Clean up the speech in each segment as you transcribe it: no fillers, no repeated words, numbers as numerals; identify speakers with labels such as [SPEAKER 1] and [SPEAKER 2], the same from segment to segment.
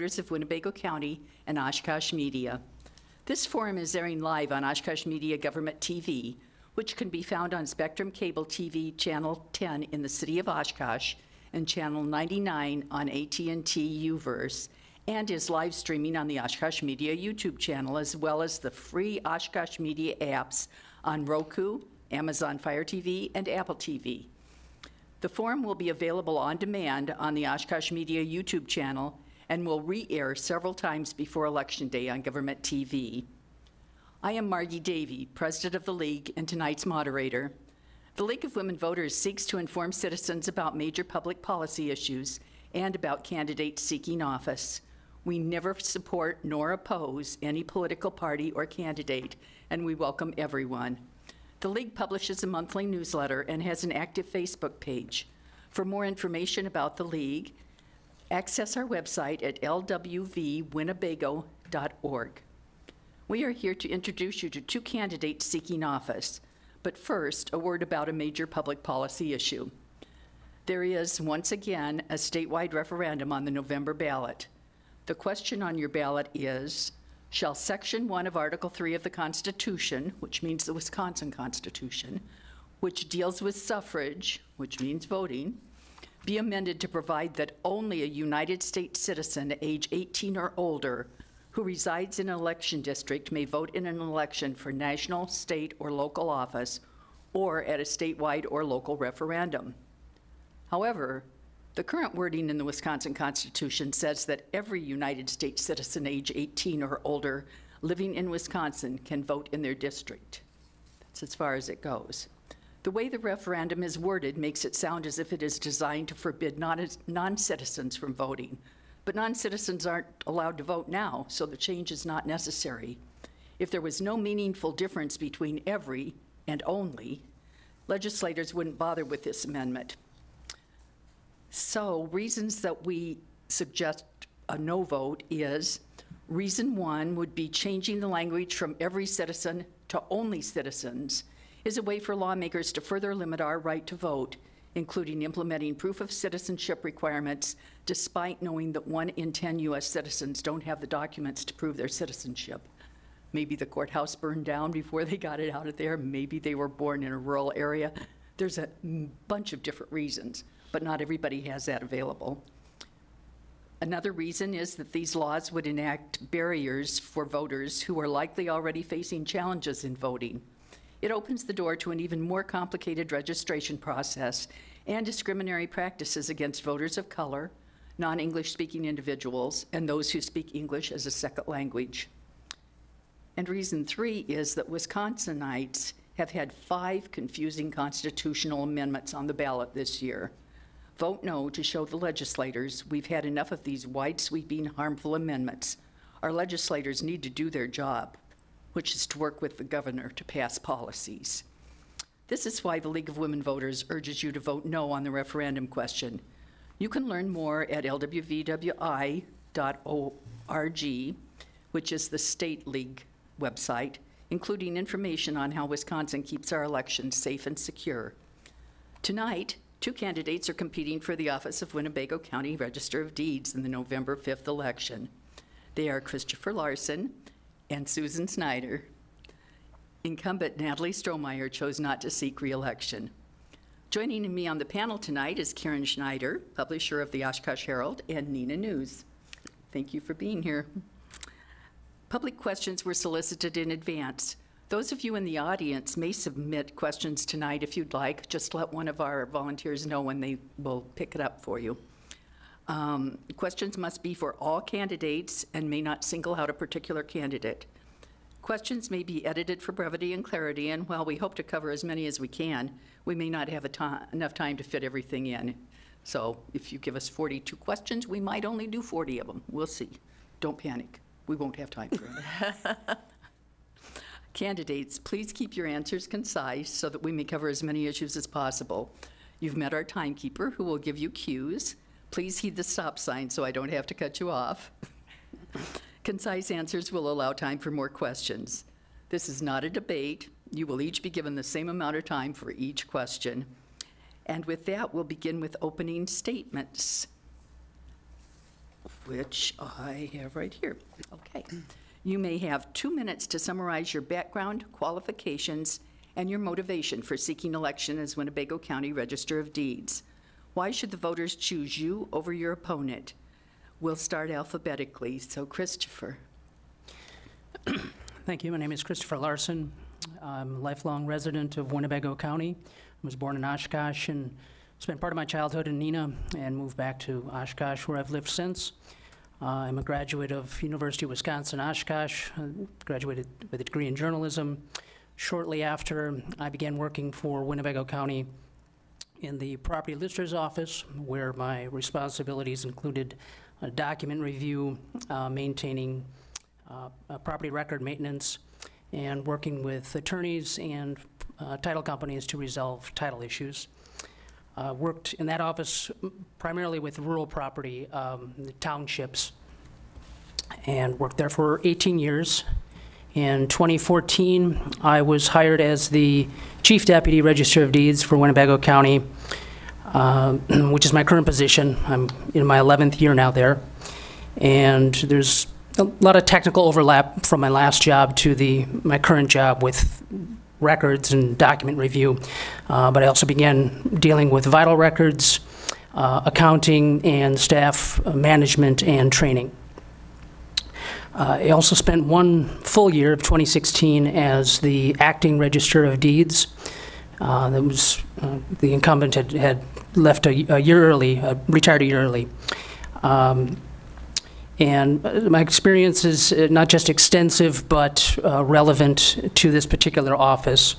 [SPEAKER 1] voters of Winnebago County and Oshkosh Media. This forum is airing live on Oshkosh Media Government TV, which can be found on Spectrum Cable TV Channel 10 in the city of Oshkosh and Channel 99 on AT&T Uverse, and is live streaming on the Oshkosh Media YouTube channel, as well as the free Oshkosh Media apps on Roku, Amazon Fire TV, and Apple TV. The forum will be available on demand on the Oshkosh Media YouTube channel and will re-air several times before Election Day on Government TV. I am Margie Davey, President of the League and tonight's moderator. The League of Women Voters seeks to inform citizens about major public policy issues and about candidates seeking office. We never support nor oppose any political party or candidate, and we welcome everyone. The League publishes a monthly newsletter and has an active Facebook page. For more information about the League, access our website at lwvwinnebago.org. We are here to introduce you to two candidates seeking office, but first, a word about a major public policy issue. There is, once again, a statewide referendum on the November ballot. The question on your ballot is, shall Section 1 of Article 3 of the Constitution, which means the Wisconsin Constitution, which deals with suffrage, which means voting, be amended to provide that only a United States citizen age 18 or older who resides in an election district may vote in an election for national, state, or local office, or at a statewide or local referendum. However, the current wording in the Wisconsin Constitution says that every United States citizen age 18 or older living in Wisconsin can vote in their district. That's as far as it goes. The way the referendum is worded makes it sound as if it is designed to forbid non-citizens from voting. But non-citizens aren't allowed to vote now, so the change is not necessary. If there was no meaningful difference between every and only, legislators wouldn't bother with this amendment. So reasons that we suggest a no vote is, reason one would be changing the language from every citizen to only citizens is a way for lawmakers to further limit our right to vote, including implementing proof of citizenship requirements, despite knowing that 1 in 10 US citizens don't have the documents to prove their citizenship. Maybe the courthouse burned down before they got it out of there. Maybe they were born in a rural area. There's a bunch of different reasons, but not everybody has that available. Another reason is that these laws would enact barriers for voters who are likely already facing challenges in voting. It opens the door to an even more complicated registration process and discriminatory practices against voters of color, non-English speaking individuals, and those who speak English as a second language. And reason 3 is that Wisconsinites have had 5 confusing constitutional amendments on the ballot this year. Vote no to show the legislators we've had enough of these wide-sweeping, harmful amendments. Our legislators need to do their job, which is to work with the governor to pass policies. This is why the League of Women Voters urges you to vote no on the referendum question. You can learn more at lwvwi.org, which is the state league website, including information on how Wisconsin keeps our elections safe and secure. Tonight, 2 candidates are competing for the office of Winnebago County Register of Deeds in the November 5th election. They are Christopher Larson and Susan Snyder. Incumbent Natalie Strohmeyer chose not to seek re-election. Joining me on the panel tonight is Karen Schneider, publisher of the Oshkosh Herald and Neenah News. Thank you for being here. Public questions were solicited in advance. Those of you in the audience may submit questions tonight if you'd like. Just let one of our volunteers know when they will pick it up for you. Questions must be for all candidates and may not single out a particular candidate. Questions may be edited for brevity and clarity, and while we hope to cover as many as we can, we may not have enough time to fit everything in. So if you give us 42 questions, we might only do 40 of them. We'll see. Don't panic. We won't have time for it. Candidates, please keep your answers concise so that we may cover as many issues as possible. You've met our timekeeper, who will give you cues. Please heed the stop sign so I don't have to cut you off. Concise answers will allow time for more questions. This is not a debate. You will each be given the same amount of time for each question. And with that, we'll begin with opening statements. which I have right here. Okay. You may have 2 minutes to summarize your background, qualifications, and your motivation for seeking election as Winnebago County Register of Deeds. Why should the voters choose you over your opponent? We'll start alphabetically. So, Christopher.
[SPEAKER 2] Thank you. My name is Christopher Larson. I'm a lifelong resident of Winnebago County. I was born in Oshkosh and spent part of my childhood in Neenah and moved back to Oshkosh, where I've lived since. I'm a graduate of University of Wisconsin-Oshkosh, graduated with a degree in journalism. Shortly after, I began working for Winnebago County in the property lister's office, where my responsibilities included document review, maintaining property record maintenance, and working with attorneys and title companies to resolve title issues. Worked in that office primarily with rural property, the townships, and worked there for 18 years. In 2014, I was hired as the Chief Deputy Register of Deeds for Winnebago County, which is my current position. I'm in my 11th year now there. And there's a lot of technical overlap from my last job to my current job with records and document review. But I also began dealing with vital records, accounting, and staff management and training. I also spent 1 full year of 2016 as the acting Register of Deeds. That was the incumbent had left a year early, retired a year early. And my experience is not just extensive, but relevant to this particular office.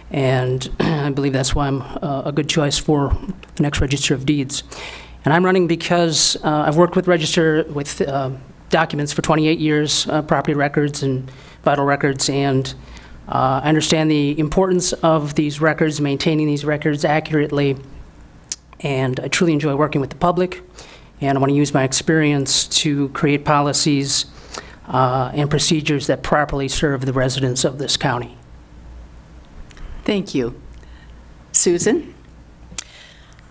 [SPEAKER 2] And I believe that's why I'm a good choice for the next Register of Deeds. And I'm running because I've worked with documents for 28 years, property records and vital records, and I understand the importance of these records, maintaining these records accurately, and I truly enjoy working with the public, and I want to use my experience to create policies and procedures that properly serve the residents of this county.
[SPEAKER 1] Thank you. Susan?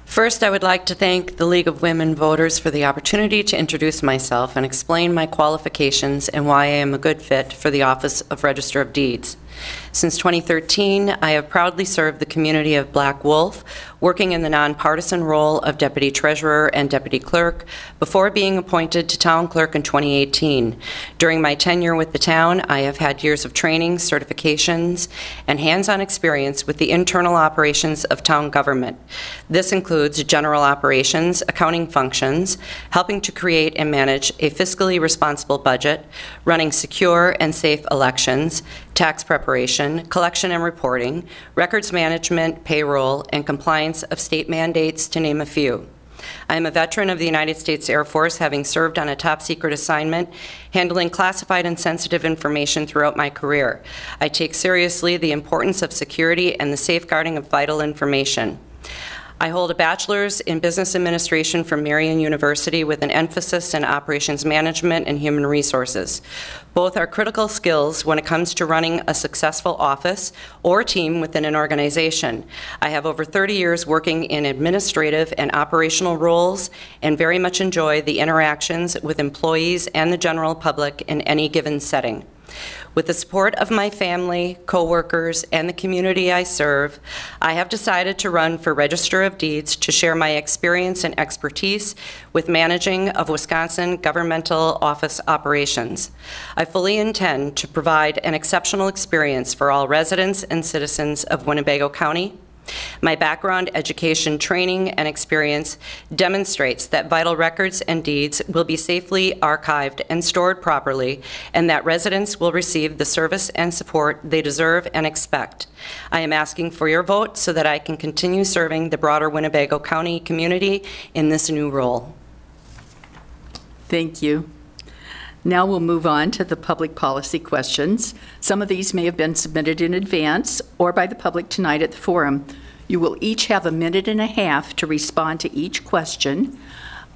[SPEAKER 3] First, I would like to thank the League of Women Voters for the opportunity to introduce myself and explain my qualifications and why I am a good fit for the Office of Register of Deeds. Since 2013, I have proudly served the community of Black Wolf, working in the nonpartisan role of Deputy Treasurer and Deputy Clerk before being appointed to Town Clerk in 2018. During my tenure with the town, I have had years of training, certifications, and hands-on experience with the internal operations of town government. This includes general operations, accounting functions, helping to create and manage a fiscally responsible budget, running secure and safe elections, tax preparation, collection and reporting, records management, payroll, and compliance of state mandates, to name a few. I am a veteran of the United States Air Force, having served on a top-secret assignment, handling classified and sensitive information throughout my career. I take seriously the importance of security and the safeguarding of vital information. I hold a bachelor's in business administration from Marian University with an emphasis in operations management and human resources. Both are critical skills when it comes to running a successful office or team within an organization. I have over 30 years working in administrative and operational roles and very much enjoy the interactions with employees and the general public in any given setting. With the support of my family, coworkers, and the community I serve, I have decided to run for Register of Deeds to share my experience and expertise with managing of Wisconsin governmental office operations. I fully intend to provide an exceptional experience for all residents and citizens of Winnebago County. My background, education, training, and experience demonstrates that vital records and deeds will be safely archived and stored properly, and that residents will receive the service and support they deserve and expect. I am asking for your vote so that I can continue serving the broader Winnebago County community in this new role.
[SPEAKER 1] Thank you. Now we'll move on to the public policy questions. Some of these may have been submitted in advance or by the public tonight at the forum. You will each have 1.5 minutes to respond to each question.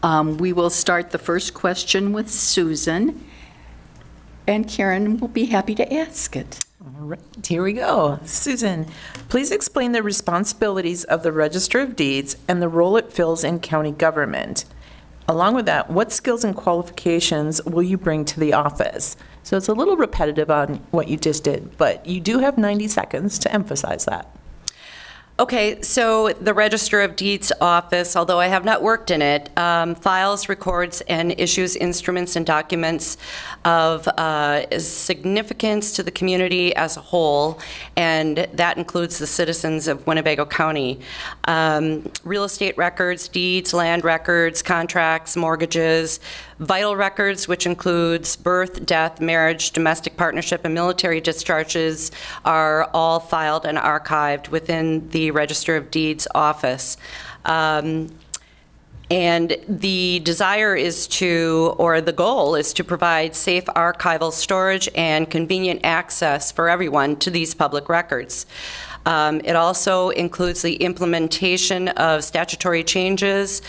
[SPEAKER 1] We will start the first question with Susan, and Karen will be happy to ask it.
[SPEAKER 4] All right, here we go. Susan, please explain the responsibilities of the Register of Deeds and the role it fills in county government. Along with that, what skills and qualifications will you bring to the office? So it's a little repetitive on what you just did, but you do have 90 seconds to emphasize that.
[SPEAKER 3] Okay, so the Register of Deeds office, although I have not worked in it, files, records, and issues instruments and documents of significance to the community as a whole, and that includes the citizens of Winnebago County. Real estate records, deeds, land records, contracts, mortgages, vital records, which includes birth, death, marriage, domestic partnership, and military discharges, are all filed and archived within the Register of Deeds office. And the desire is to, or the goal is to provide safe archival storage and convenient access for everyone to these public records. It also includes the implementation of statutory changes,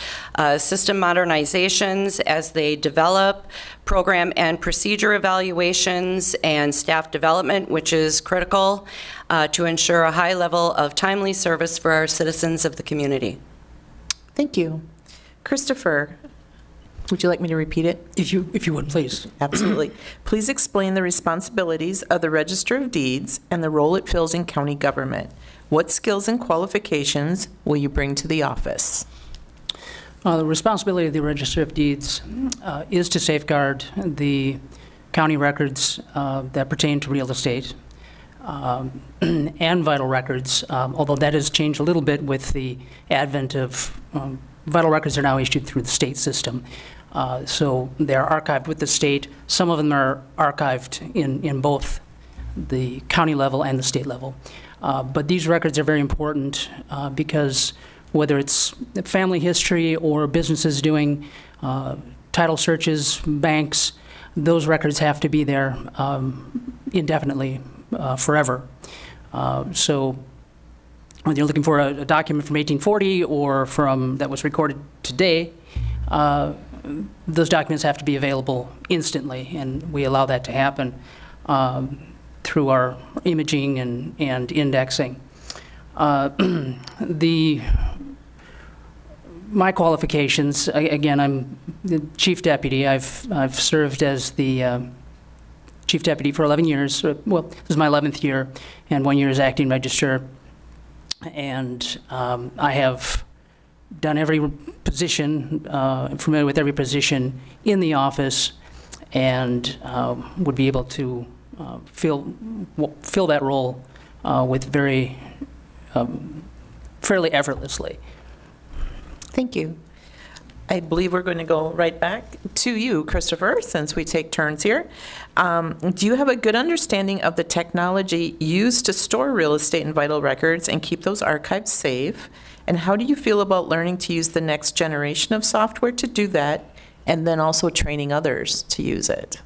[SPEAKER 3] system modernizations as they develop, program and procedure evaluations, and staff development, which is critical to ensure a high level of timely service for our citizens of the community.
[SPEAKER 4] Thank you. Christopher, would you like me to repeat it?
[SPEAKER 2] If you would, please.
[SPEAKER 4] Absolutely. Please explain the responsibilities of the Register of Deeds and the role it fills in county government. What skills and qualifications will you bring to the office?
[SPEAKER 2] The responsibility of the Register of Deeds is to safeguard the county records that pertain to real estate and vital records, although that has changed a little bit with the advent of vital records are now issued through the state system. So they're archived with the state. Some of them are archived in both the county level and the state level. But these records are very important because whether it's family history or businesses doing title searches, banks, those records have to be there indefinitely, forever. So whether you're looking for a document from 1840 or from that was recorded today, those documents have to be available instantly, and we allow that to happen through our imaging and indexing. My qualifications, again, I'm the chief deputy. I've served as the chief deputy for 11 years. Well, this is my 11th year, and 1 year as acting register. And I have done every position, familiar with every position in the office, and would be able to fill that role with fairly effortlessly.
[SPEAKER 4] Thank you. I believe we're going to go right back to you, Christopher, since we take turns here. Do you have a good understanding of the technology used to store real estate and vital records and keep those archives safe? And how do you feel about learning to use the next generation of software to do that, and then also training others to use it?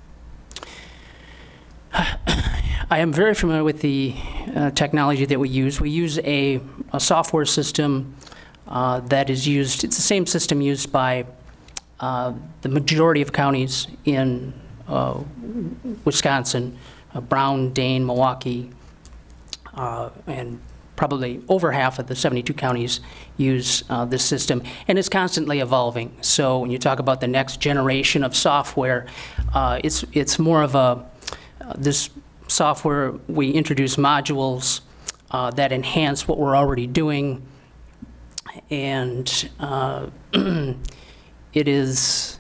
[SPEAKER 2] I am very familiar with the technology that we use. We use a software system that is used, it's the same system used by the majority of counties in Wisconsin, Brown, Dane, Milwaukee, and probably over half of the 72 counties use this system, and it's constantly evolving. So when you talk about the next generation of software, it's more of a, this software, we introduce modules that enhance what we're already doing, and it is,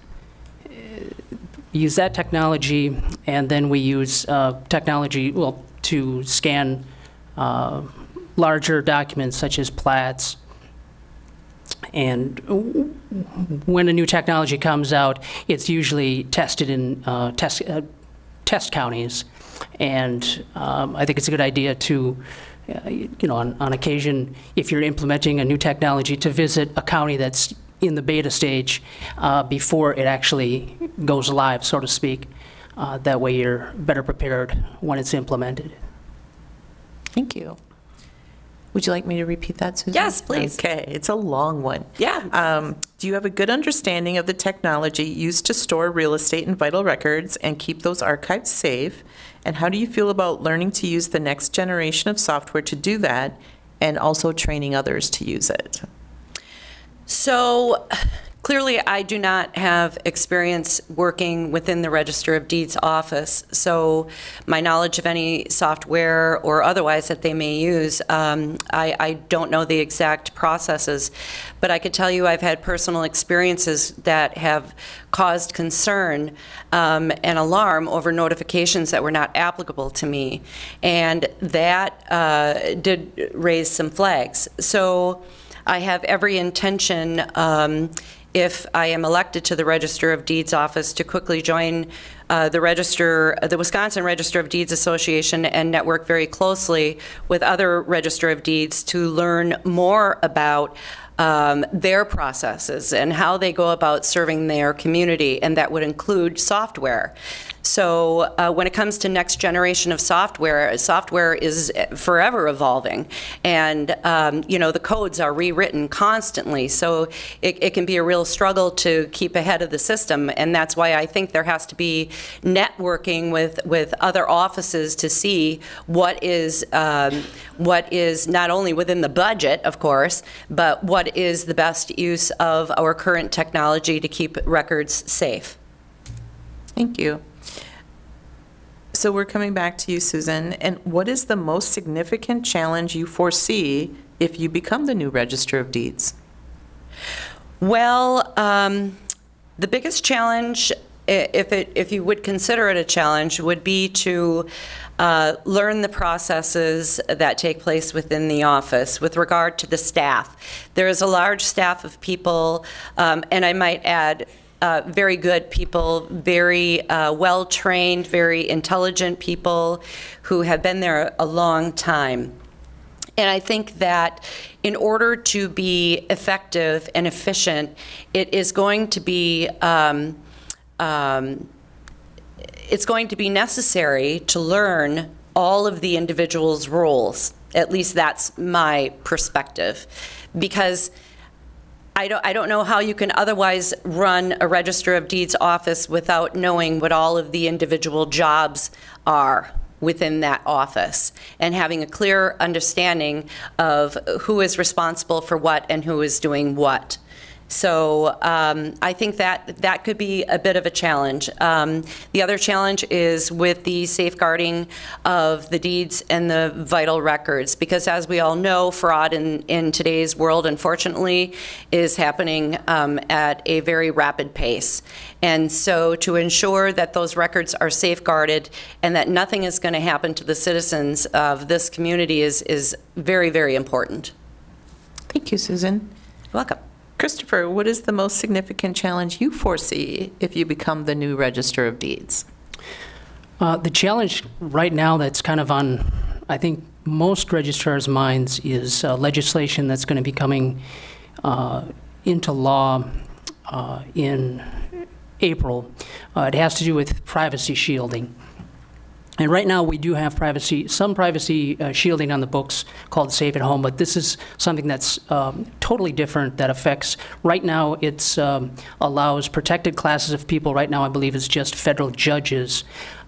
[SPEAKER 2] use that technology, and then we use technology, well, to scan larger documents such as plats. And when a new technology comes out, it's usually tested in test counties. And I think it's a good idea to, on occasion, if you're implementing a new technology, to visit a county that's in the beta stage before it actually goes live, so to speak. That way you're better prepared when it's implemented.
[SPEAKER 4] Thank you. Would you like me to repeat that, Susan?
[SPEAKER 3] Yes, please.
[SPEAKER 4] Okay, it's a long one.
[SPEAKER 3] Yeah.
[SPEAKER 4] Do you have a good understanding of the technology used to store real estate and vital records and keep those archives safe? And how do you feel about learning to use the next generation of software to do that, and also training others to use it?
[SPEAKER 3] So Clearly, I do not have experience working within the Register of Deeds office, so my knowledge of any software or otherwise that they may use, I don't know the exact processes, but I could tell you I've had personal experiences that have caused concern and alarm over notifications that were not applicable to me, and that did raise some flags. So I have every intention, if I am elected to the Register of Deeds office, to quickly join the Wisconsin Register of Deeds Association and network very closely with other Register of Deeds to learn more about their processes and how they go about serving their community, and that would include software. So when it comes to next generation of software, software is forever evolving, and you know, the codes are rewritten constantly, so it can be a real struggle to keep ahead of the system, and that's why I think there has to be networking with other offices to see what is not only within the budget, of course, but what is the best use of our current technology to keep records safe.
[SPEAKER 4] Thank you. So we're coming back to you, Susan. And what is the most significant challenge you foresee if you become the new Register of Deeds?
[SPEAKER 3] Well, the biggest challenge, if you would consider it a challenge, would be to learn the processes that take place within the office with regard to the staff. There is a large staff of people, and I might add, very good people, very well-trained, very intelligent people who have been there a long time. And I think that in order to be effective and efficient, it is going to be it's going to be necessary to learn all of the individual's roles. At least that's my perspective, because I don't know how you can otherwise run a Register of Deeds office without knowing what all of the individual jobs are within that office and having a clear understanding of who is responsible for what and who is doing what. So I think that could be a bit of a challenge. The other challenge is with the safeguarding of the deeds and the vital records, because as we all know, fraud in today's world, unfortunately, is happening at a very rapid pace. And so to ensure that those records are safeguarded and that nothing is going to happen to the citizens of this community is very, very important.
[SPEAKER 4] Thank you, Susan.
[SPEAKER 3] You're welcome.
[SPEAKER 4] Christopher, what is the most significant challenge you foresee if you become the new Register of Deeds?
[SPEAKER 2] The challenge right now that's kind of on, I think, most registrars' minds is legislation that's going to be coming into law in April. It has to do with privacy shielding. And right now, we do have some privacy shielding on the books called Safe at Home, but this is something that's totally different that affects, right now, it allows protected classes of people, right now I believe it's just federal judges,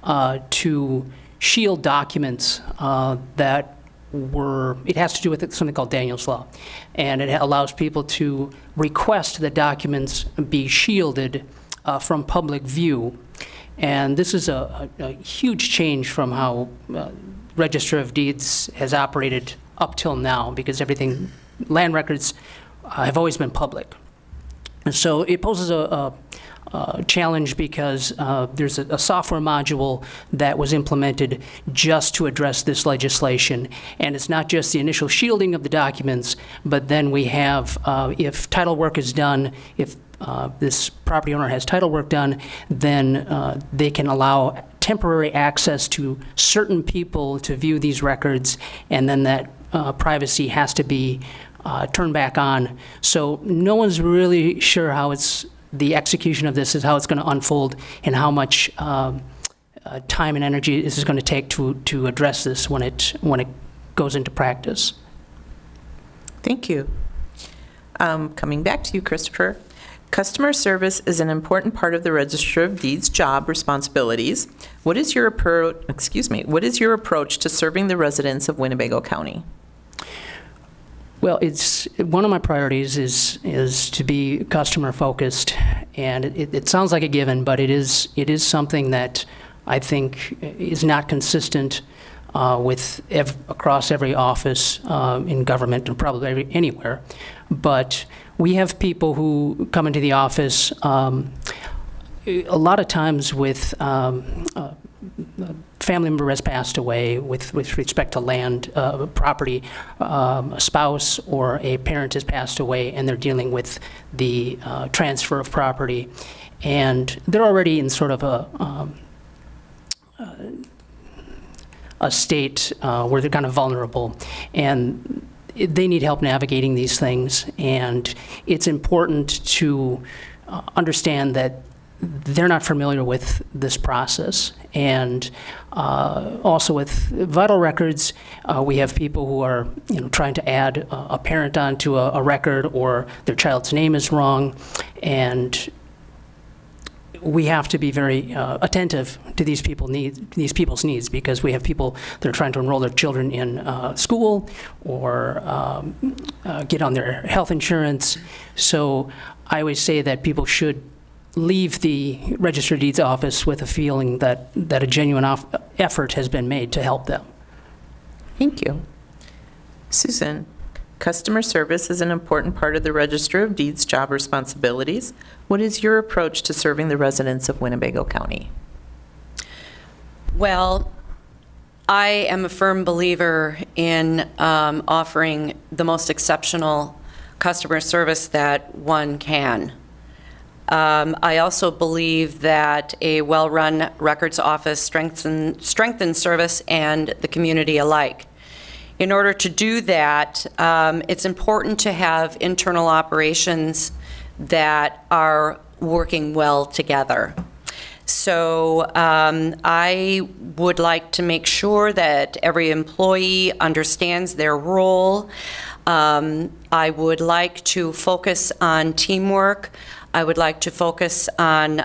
[SPEAKER 2] to shield documents that it has to do with something called Daniel's Law. And it allows people to request that documents be shielded from public view. And this is a huge change from how Register of Deeds has operated up till now, because land records have always been public. And so it poses a challenge because there's a software module that was implemented just to address this legislation. And it's not just the initial shielding of the documents, but then we have, if title work is done, if this property owner has title work done, then they can allow temporary access to certain people to view these records, and then that privacy has to be turned back on. So no one's really sure how the execution of this is how it's going to unfold, and how much time and energy this is going to take to address this when it goes into practice.
[SPEAKER 4] Thank you. Coming back to you, Christopher. Customer service is an important part of the Register of Deeds' job responsibilities. What is your approach to serving the residents of Winnebago County?
[SPEAKER 2] Well, it's one of my priorities is to be customer focused, and it sounds like a given, but it is something that I think is not consistent with across every office in government and probably anywhere. But we have people who come into the office a lot of times with family member has passed away with respect to land, property, a spouse or a parent has passed away, and they're dealing with the transfer of property. And they're already in sort of a state where they're kind of vulnerable, and they need help navigating these things. And it's important to understand that they're not familiar with this process. And also with vital records, we have people who are trying to add a parent onto a record, or their child's name is wrong, and we have to be very attentive to these people's needs, because we have people that are trying to enroll their children in school or get on their health insurance. So I always say that people should leave the Register of Deeds office with a feeling that a genuine effort has been made to help them.
[SPEAKER 4] Thank you. Susan, customer service is an important part of the Register of Deeds job responsibilities. What is your approach to serving the residents of Winnebago County?
[SPEAKER 3] Well, I am a firm believer in offering the most exceptional customer service that one can. I also believe that a well-run records office strengthens service and the community alike. In order to do that, it's important to have internal operations that are working well together. So I would like to make sure that every employee understands their role. I would like to focus on teamwork. I would like to focus on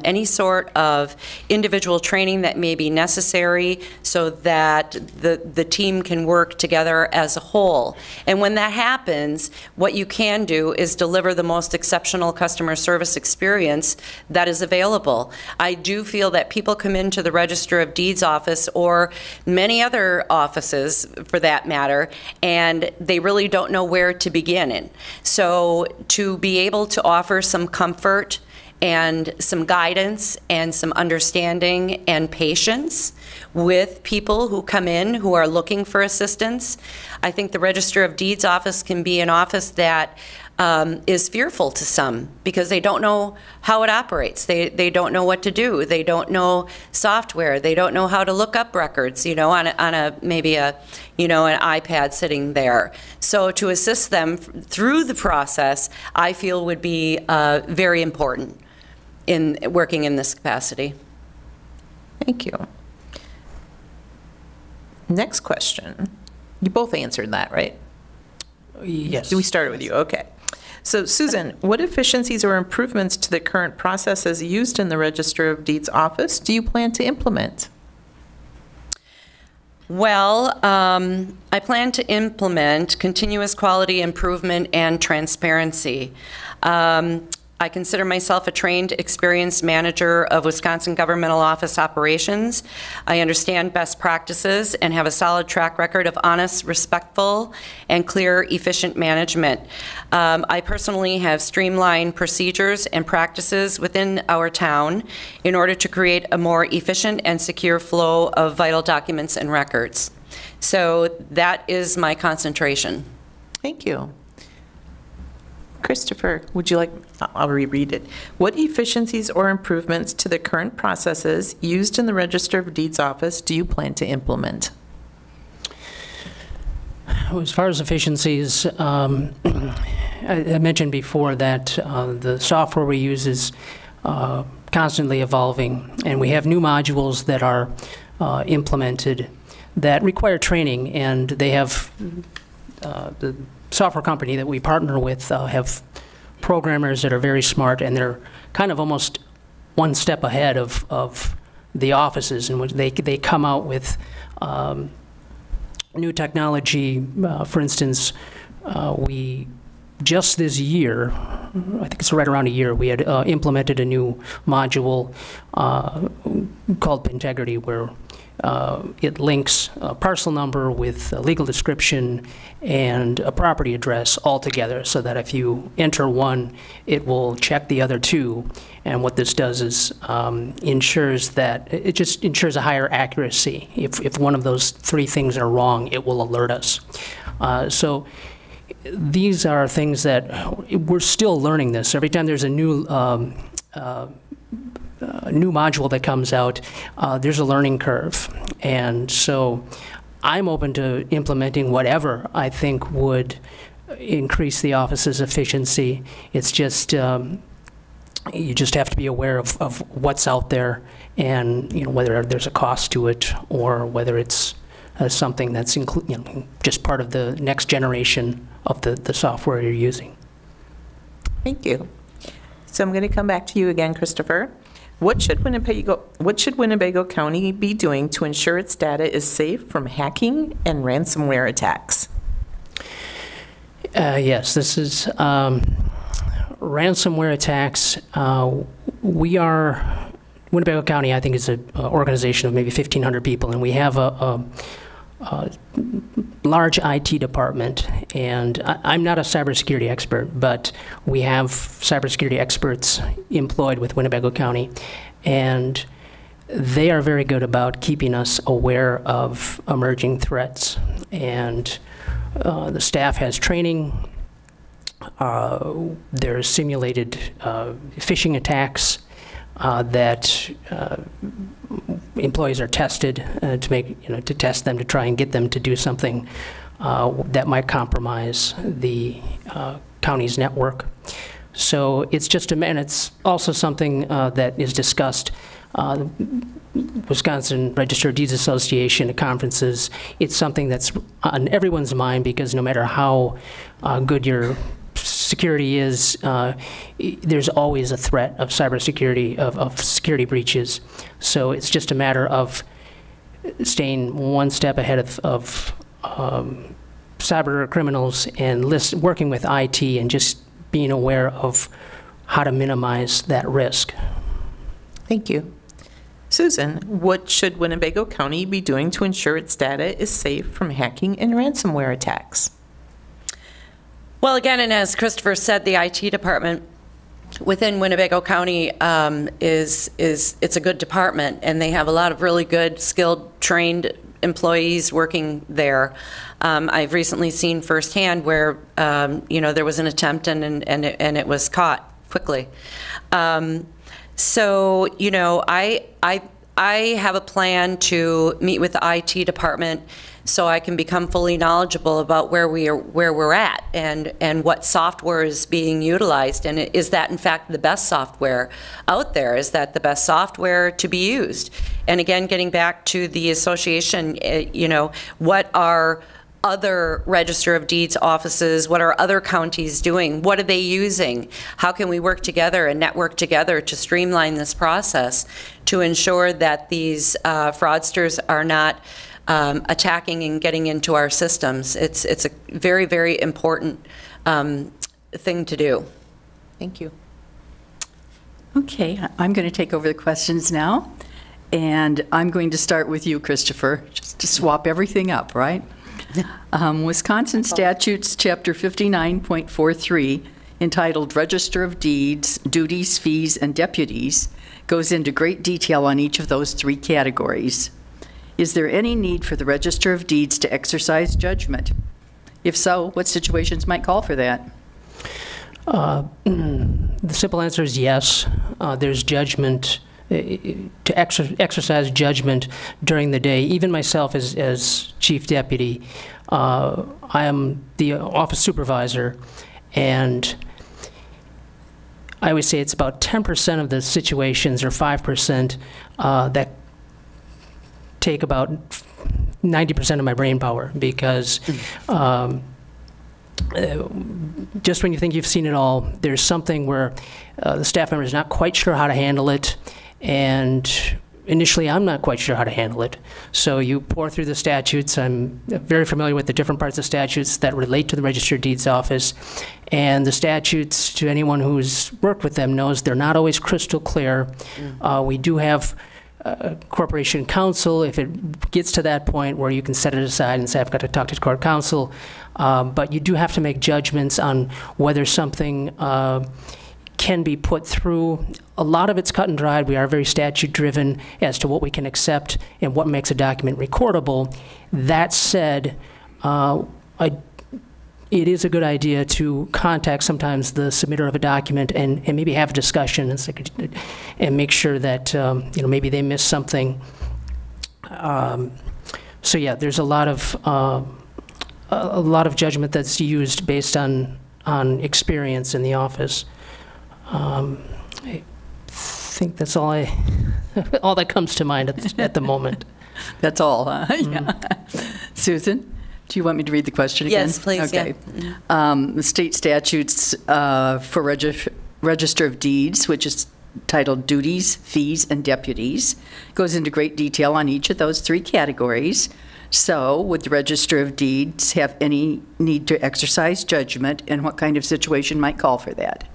[SPEAKER 3] any sort of individual training that may be necessary so that the team can work together as a whole. And when that happens, what you can do is deliver the most exceptional customer service experience that is available. I do feel that people come into the Register of Deeds office, or many other offices for that matter, and they really don't know where to begin in. So to be able to offer some comfort and some guidance and some understanding and patience with people who come in who are looking for assistance. I think the Register of Deeds office can be an office that is fearful to some because they don't know how it operates. They don't know what to do. They don't know software. They don't know how to look up records, on a maybe an iPad sitting there. So to assist them through the process, I feel would be very important in working in this capacity.
[SPEAKER 4] Thank you. Next question. You both answered that, right?
[SPEAKER 2] Yes.
[SPEAKER 4] We started with you, okay. So Susan, what efficiencies or improvements to the current processes used in the Register of Deeds office do you plan to implement?
[SPEAKER 3] Well, I plan to implement continuous quality improvement and transparency. I consider myself a trained, experienced manager of Wisconsin governmental office operations. I understand best practices and have a solid track record of honest, respectful, and clear, efficient management. I personally have streamlined procedures and practices within our town in order to create a more efficient and secure flow of vital documents and records. So that is my concentration.
[SPEAKER 4] Thank you. Christopher, would you like, I'll reread it. What efficiencies or improvements to the current processes used in the Register of Deeds office do you plan to implement?
[SPEAKER 2] As far as efficiencies, I mentioned before that the software we use is constantly evolving, and we have new modules that are implemented that require training, and they have the software company that we partner with have programmers that are very smart, and they're kind of almost one step ahead of the offices in which they come out with new technology. For instance, we just this year, I think it's right around a year, we had implemented a new module called Pintegrity, where it links a parcel number with a legal description and a property address all together, so that if you enter one, it will check the other two. And what this does is ensures that, it just ensures a higher accuracy. If one of those three things are wrong, it will alert us. So these are things that we're still learning this. Every time there's a new module that comes out, there's a learning curve. And so I'm open to implementing whatever I think would increase the office's efficiency. It's just, you just have to be aware of what's out there, and whether there's a cost to it, or whether it's something that's just part of the next generation of the software you're using.
[SPEAKER 4] Thank you. So I'm going to come back to you again, Christopher. What should Winnebago County be doing to ensure its data is safe from hacking and ransomware attacks?
[SPEAKER 2] Yes, this is ransomware attacks. Winnebago County, I think, is an organization of maybe 1,500 people, and we have a large IT department. And I'm not a cybersecurity expert, but we have cybersecurity experts employed with Winnebago County, and they are very good about keeping us aware of emerging threats. And the staff has training. There's simulated phishing attacks that employees are tested to test them, to try and get them to do something that might compromise the county's network. So it's just and it's also something that is discussed. Wisconsin Register of Deeds Association at conferences. It's something that's on everyone's mind, because no matter how good your security is, there's always a threat of cybersecurity, of security breaches. So it's just a matter of staying one step ahead of cyber criminals, and working with IT, and just being aware of how to minimize that risk.
[SPEAKER 4] Thank you. Susan, what should Winnebago County be doing to ensure its data is safe from hacking and ransomware attacks?
[SPEAKER 3] Well, again, and as Christopher said, the IT department within Winnebago County it's a good department, and they have a lot of really good, skilled, trained employees working there. I've recently seen firsthand where there was an attempt and it was caught quickly. So I have a plan to meet with the IT department so I can become fully knowledgeable about where we're at, and what software is being utilized, and is that in fact the best software out there? Is that the best software to be used? And again, getting back to the association, what are other Register of Deeds offices, what are other counties doing? What are they using? How can we work together and network together to streamline this process to ensure that these fraudsters are not attacking and getting into our systems? It's a very, very important thing to do.
[SPEAKER 4] Thank you.
[SPEAKER 1] Okay, I'm going to take over the questions now, and I'm going to start with you, Christopher, just to swap everything up, right? Wisconsin Statutes, Chapter 59.43, entitled Register of Deeds, Duties, Fees, and Deputies, goes into great detail on each of those three categories. Is there any need for the Register of Deeds to exercise judgment? If so, what situations might call for that?
[SPEAKER 2] The simple answer is yes. There's judgment, to exercise judgment during the day. Even myself as chief deputy, I am the office supervisor, and I would say it's about 10% of the situations, or 5%, that take about 90% of my brain power, because just when you think you've seen it all, there's something where the staff member is not quite sure how to handle it, and initially, I'm not quite sure how to handle it. So you pour through the statutes. I'm very familiar with the different parts of statutes that relate to the Register of Deeds office. And the statutes, to anyone who's worked with them, knows they're not always crystal clear. We do have corporation counsel if it gets to that point where you can set it aside and say, I've got to talk to court counsel. But you do have to make judgments on whether something can be put through. A lot of it's cut and dried. We are very statute-driven as to what we can accept and what makes a document recordable. That said, it is a good idea to contact sometimes the submitter of a document and maybe have a discussion and make sure that maybe they missed something. So yeah, there's a lot of judgment that's used based on experience in the office. I think that's all all that comes to mind at the moment.
[SPEAKER 1] That's all, huh? Yeah. Susan, do you want me to read the question again?
[SPEAKER 3] Yes, please.
[SPEAKER 1] Okay.
[SPEAKER 3] Yeah.
[SPEAKER 1] The state statutes for Register of Deeds, which is titled Duties, Fees, and Deputies, goes into great detail on each of those three categories. So would the Register of Deeds have any need to exercise judgment, and what kind of situation might call for that?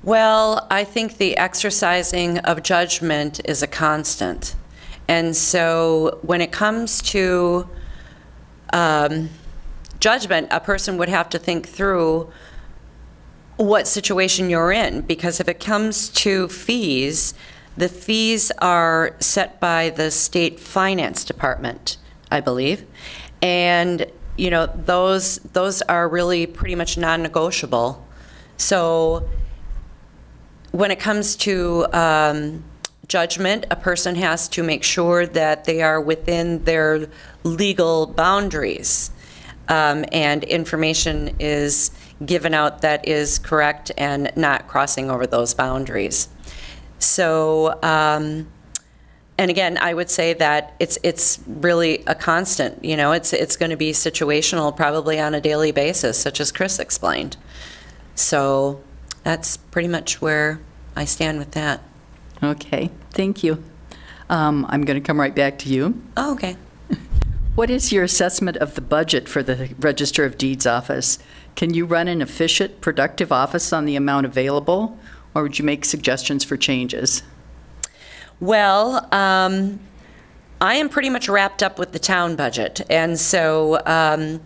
[SPEAKER 3] Well, I think the exercising of judgment is a constant. And so when it comes to judgment, a person would have to think through what situation you're in, because if it comes to fees, the fees are set by the state finance department, I believe. And, those are really pretty much non-negotiable. So when it comes to judgment, a person has to make sure that they are within their legal boundaries, and information is given out that is correct and not crossing over those boundaries. So, and again, I would say that it's really a constant. It's going to be situational, probably on a daily basis, such as Chris explained. So that's pretty much where I stand with that.
[SPEAKER 1] Okay, thank you. I'm going to come right back to you.
[SPEAKER 3] Oh, okay.
[SPEAKER 1] What is your assessment of the budget for the Register of Deeds office? Can you run an efficient, productive office on the amount available, or would you make suggestions for changes?
[SPEAKER 3] Well, I am pretty much wrapped up with the town budget, and so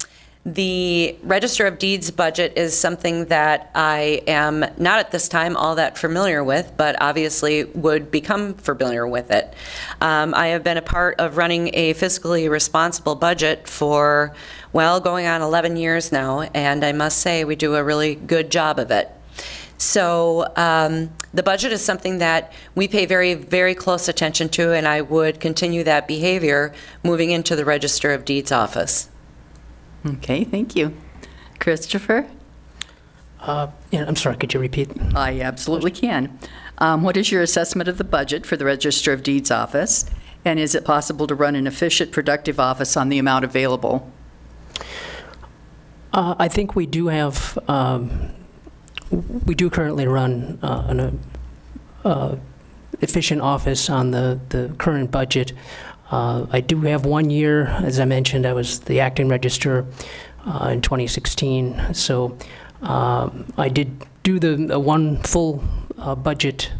[SPEAKER 3] the Register of Deeds budget is something that I am not at this time all that familiar with, but obviously would become familiar with it. I have been a part of running a fiscally responsible budget for, well, going on 11 years now, and I must say we do a really good job of it. So the budget is something that we pay very, very close attention to, and I would continue that behavior moving into the Register of Deeds office.
[SPEAKER 1] Okay, thank you. Christopher?
[SPEAKER 2] I'm sorry, could you repeat?
[SPEAKER 1] I absolutely can. What is your assessment of the budget for the Register of Deeds office? And is it possible to run an efficient, productive office on the amount available?
[SPEAKER 2] I think we do have, we do currently run an efficient office on the current budget. I do have 1 year, as I mentioned, I was the acting register in 2016. So I did do the one full budget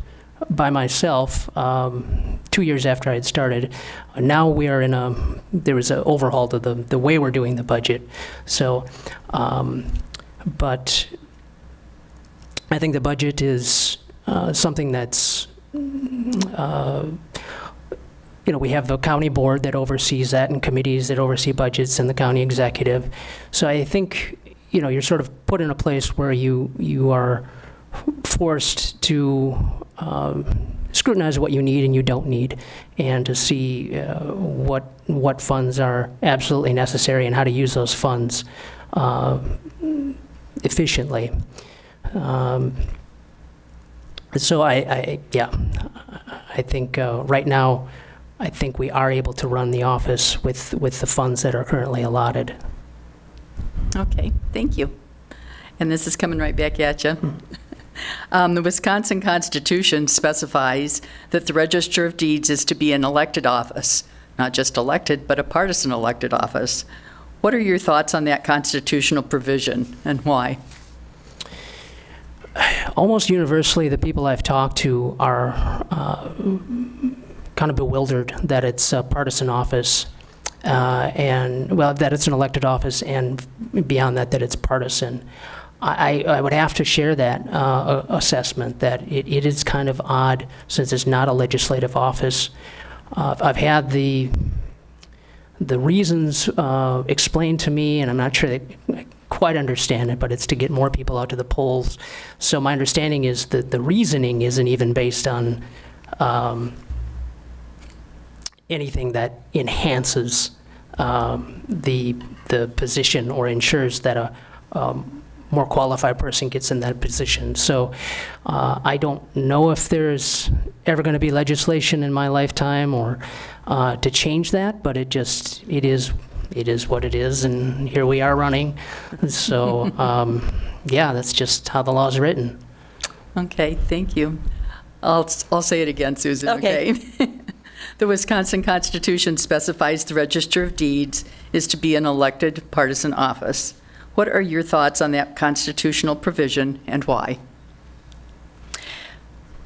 [SPEAKER 2] by myself 2 years after I had started. Now we are in there was an overhaul to the way we're doing the budget. So, but I think the budget is something that's, we have the county board that oversees that and committees that oversee budgets and the county executive. So I think, you're sort of put in a place where you are forced to scrutinize what you need and you don't need, and to see what funds are absolutely necessary and how to use those funds efficiently. So I think right now, I think we are able to run the office with the funds that are currently allotted.
[SPEAKER 1] Okay, thank you. And this is coming right back at you. The Wisconsin Constitution specifies that the Register of Deeds is to be an elected office, not just elected, but a partisan elected office. What are your thoughts on that constitutional provision and why?
[SPEAKER 2] Almost universally, the people I've talked to are kind of bewildered that it's a partisan office, that it's an elected office, and beyond that, that it's partisan. I would have to share that assessment that it is kind of odd since it's not a legislative office. I've had the reasons explained to me, and I'm not sure that I quite understand it, but it's to get more people out to the polls. So my understanding is that the reasoning isn't even based on anything that enhances the position or ensures that a more qualified person gets in that position. So I don't know if there's ever going to be legislation in my lifetime or to change that, but it is what it is, and here we are running. So yeah, that's just how the law is written.
[SPEAKER 1] Okay, thank you. I'll say it again, Susan, okay? The Wisconsin Constitution specifies the Register of Deeds is to be an elected partisan office. What are your thoughts on that constitutional provision and why?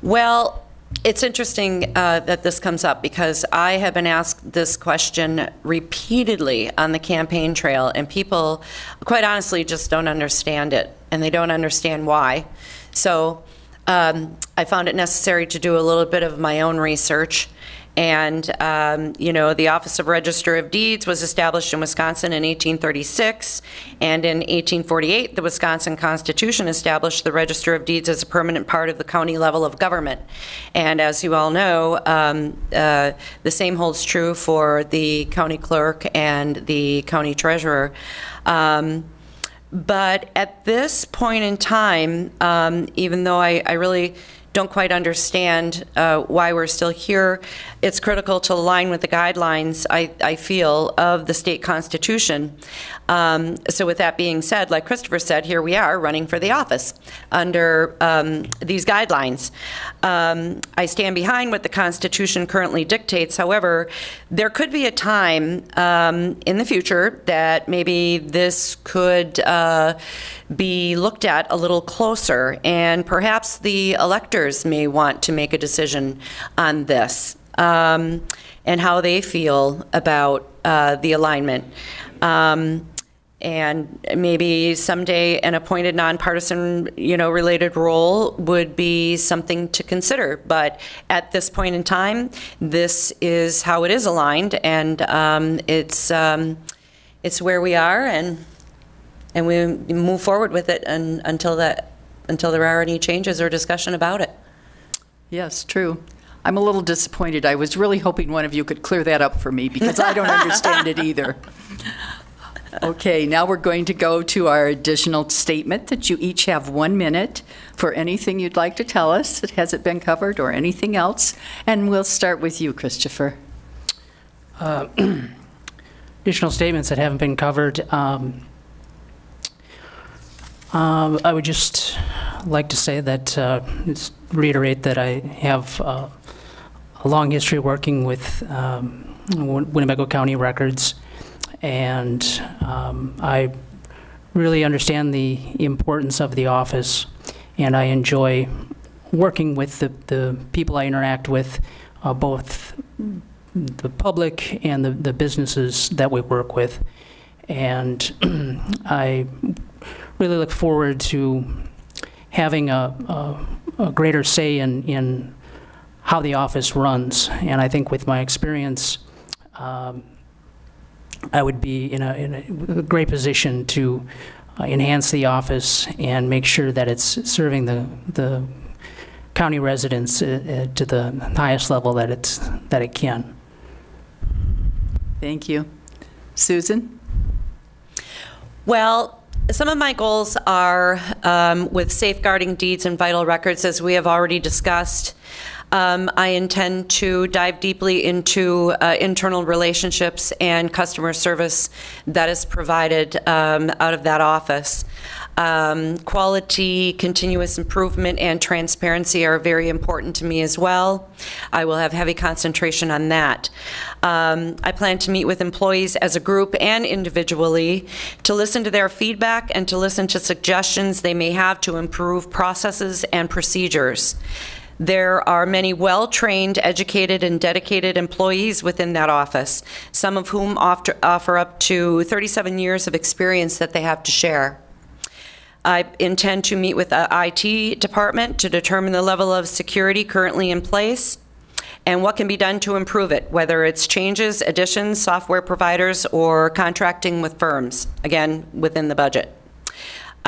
[SPEAKER 3] Well, it's interesting that this comes up because I have been asked this question repeatedly on the campaign trail, and people, quite honestly, just don't understand it, and they don't understand why. So I found it necessary to do a little bit of my own research. And, you know, the Office of Register of Deeds was established in Wisconsin in 1836, and in 1848, the Wisconsin Constitution established the Register of Deeds as a permanent part of the county level of government. And as you all know, the same holds true for the county clerk and the county treasurer. But at this point in time, even though I really don't quite understand why we're still here, it's critical to align with the guidelines, I feel, of the state constitution. So with that being said, like Christopher said, here we are running for the office under these guidelines. I stand behind what the Constitution currently dictates. However, there could be a time in the future that maybe this could be looked at a little closer, and perhaps the electors may want to make a decision on this and how they feel about the alignment. And maybe someday an appointed nonpartisan, related role would be something to consider. But at this point in time, this is how it is aligned, and it's where we are, and we move forward with it until there are any changes or discussion about it.
[SPEAKER 1] Yes, true. I'm a little disappointed. I was really hoping one of you could clear that up for me because I don't understand it either. Okay, now we're going to go to our additional statement that you each have 1 minute for anything you'd like to tell us that hasn't been covered or anything else. And we'll start with you, Christopher.
[SPEAKER 2] Additional statements that haven't been covered. I would just like to say that, just reiterate that I have a long history working with Winnebago County Records, and I really understand the importance of the office, and I enjoy working with the people I interact with, both the public and the businesses that we work with. And I really look forward to having a greater say in how the office runs. And I think with my experience, I would be in a great position to enhance the office and make sure that it's serving the county residents to the highest level that it can.
[SPEAKER 1] Thank you. Susan?
[SPEAKER 3] Well, some of my goals are with safeguarding deeds and vital records, as we have already discussed. I intend to dive deeply into internal relationships and customer service that is provided out of that office. Quality, continuous improvement, and transparency are very important to me as well. I will have heavy concentration on that. I plan to meet with employees as a group and individually to listen to their feedback and to listen to suggestions they may have to improve processes and procedures. There are many well-trained, educated, and dedicated employees within that office, some of whom offer up to 37 years of experience that they have to share. I intend to meet with the IT department to determine the level of security currently in place and what can be done to improve it, whether it's changes, additions, software providers, or contracting with firms, again, within the budget.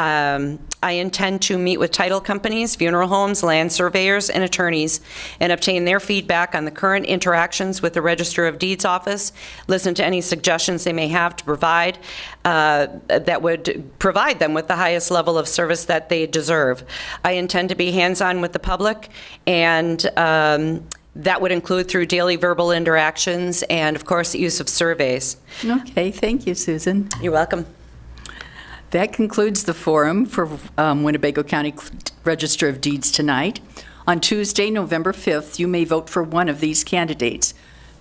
[SPEAKER 3] I intend to meet with title companies, funeral homes, land surveyors, and attorneys and obtain their feedback on the current interactions with the Register of Deeds office, listen to any suggestions they may have to provide that would provide them with the highest level of service that they deserve. I intend to be hands-on with the public, and that would include through daily verbal interactions and, of course, the use of surveys.
[SPEAKER 1] Okay, thank you, Susan.
[SPEAKER 3] You're welcome.
[SPEAKER 1] That concludes the forum for Winnebago County Register of Deeds tonight. On Tuesday, November 5th, you may vote for one of these candidates: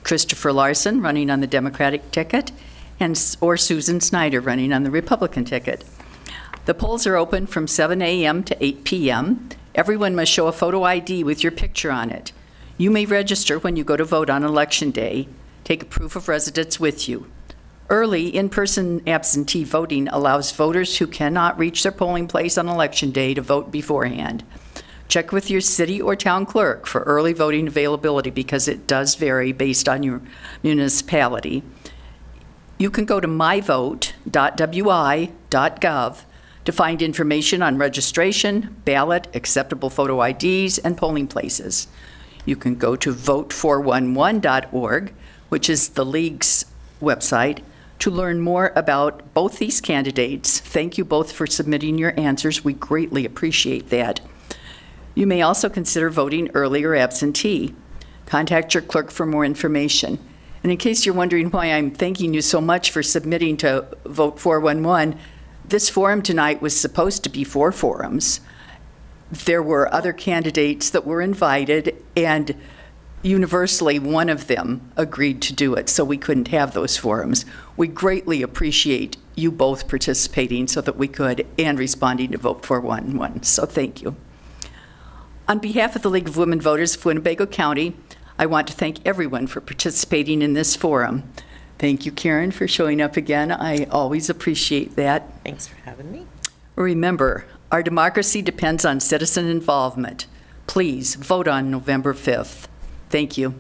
[SPEAKER 1] Christopher Larson, running on the Democratic ticket, or Susan Snyder, running on the Republican ticket. The polls are open from 7 a.m. to 8 p.m. Everyone must show a photo ID with your picture on it. You may register when you go to vote on Election Day. Take a proof of residence with you. Early in-person absentee voting allows voters who cannot reach their polling place on Election Day to vote beforehand. Check with your city or town clerk for early voting availability because it does vary based on your municipality. You can go to myvote.wi.gov to find information on registration, ballot, acceptable photo IDs, and polling places. You can go to vote411.org, which is the League's website, to learn more about both these candidates. Thank you both for submitting your answers. We greatly appreciate that. You may also consider voting early or absentee. Contact your clerk for more information. And in case you're wondering why I'm thanking you so much for submitting to Vote 411, this forum tonight was supposed to be 4 forums. There were other candidates that were invited, and universally, one of them agreed to do it, so we couldn't have those forums. We greatly appreciate you both participating so that we could, and responding to Vote 411, so thank you. On behalf of the League of Women Voters of Winnebago County, I want to thank everyone for participating in this forum. Thank you, Karen, for showing up again. I always appreciate that.
[SPEAKER 4] Thanks for having me.
[SPEAKER 1] Remember, our democracy depends on citizen involvement. Please vote on November 5th. Thank you.